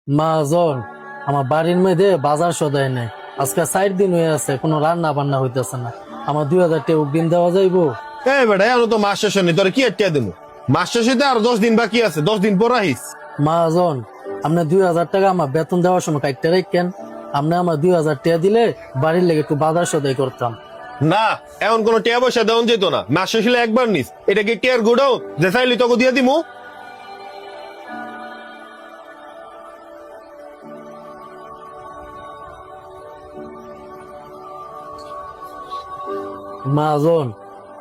মাজন, আমার বাড়ির মধ্যে বাজার সদাই নাই। আজকে 4 দিন হয়ে আছে, কোনো রান্না বান্না হইতেছে না। আমার 2000 টাকা অগ্রিম দেওয়া যাইবো? এই বেটা এখনো তো মাস শেষ হয়নি, তোর কি একটা দেবো? মাস শেষ হইতে আর 10 দিন বাকি আছে, 10 দিন পর আহিস। মাজন, আপনি 2000 টাকা আমার বেতন দেওয়ার সময় কাটতে রাখেন। আপনি আমার 2000 টাকা দিলে বাড়ির লেগে একটু বাজার সদাই করতাম। না, এমন কোন টিয়া পয়সা দেওয়া যেত না। মাস শেষ হলে একবার নিস। এটা কি টিয়ার গুড়াও যে চাইলি তোকে দিয়ে দিমু? মাজন,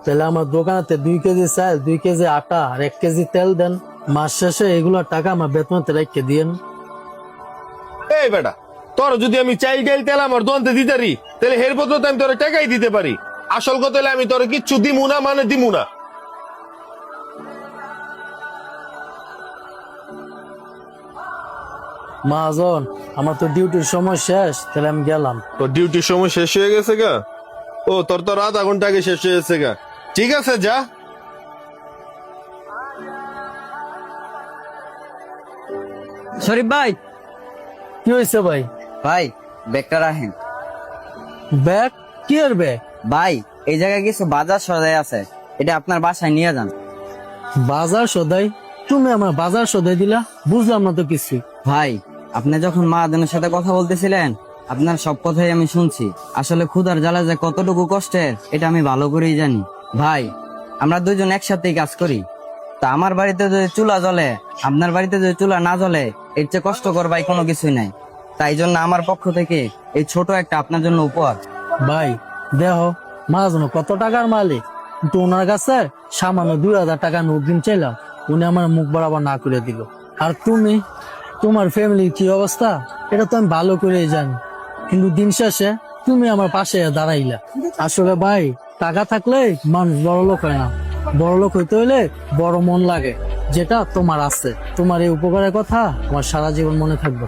তাহলে আমার দোকানেতে 2 কেজি চাল, 2 কেজি আটা আর 1 কেজি তেল দেন। মাস শেষে এগুলোর টাকা আমার বেতনতে রেখে দিয়েন। এই বেটা, তোর যদি আমি চাইল ডাইল তেল আমার দোকানতে দিতে পারি, তাহলে হের বদলে আমি তোর টাকাই দিতে পারি। আসল কথা হলে আমি তোর কিচ্ছু দিমু না, মানে দিমু না। মাজন, আমার তো ডিউটির সময় শেষ, তাহলে আমি গেলাম। তোর ডিউটির সময় শেষ হয়ে গেছে গা? ও, তোর তো রাত ঘন্টা আগে শেষ হয়ে গেছে গা। ঠিক আছে, যা। শরীফ ভাই, কি হয়েছে ভাই? ভাই ব্যাগটা রাখেন। ব্যাগ? কি এর ব্যাগ? ভাই, এই জায়গায় কিছু বাজার সদাই আছে, এটা আপনার বাসায় নিয়ে যান। বাজার সদাই? তুমি আমার বাজার সদাই দিলা? বুঝলাম না তো কিছু। ভাই, আপনি যখন মাহাজনের সাথে কথা বলতেছিলেন, আপনার সব কথাই আমি শুনছি। আসলে ক্ষুধার জ্বালা যে কতটুকু কষ্টের, এটা আমি ভালো করেই জানি। ভাই, আমরা দুজন একসাথেই কাজ করি। তা আমার বাড়িতে যদি চুলা জ্বলে, আপনার বাড়িতে যদি চুলা না জ্বলে, এর চেয়ে কষ্টকর ভাই কোনো কিছুই নাই। তাই জন্য আমার পক্ষ থেকে এই ছোট একটা আপনার জন্য উপহার। ভাই দেহ, মাজন কত টাকার মালিক, কিন্তু ওনার কাছে সামান্য 2000 টাকা অগ্রিম চাইলাম, উনি আমার মুখ বরাবর না করে দিল। আর তুমি, তোমার ফ্যামিলির কি অবস্থা এটা তো আমি ভালো করেই জানি, কিন্তু দিন শেষে তুমি আমার পাশে দাঁড়াইলা। আসলে ভাই, টাকা থাকলে মানুষ বড় লোক হয় না, বড় লোক হইতে হইলে বড় মন লাগে, যেটা তোমার আছে। তোমার এই উপকারের কথা আমার সারা জীবন মনে থাকবে।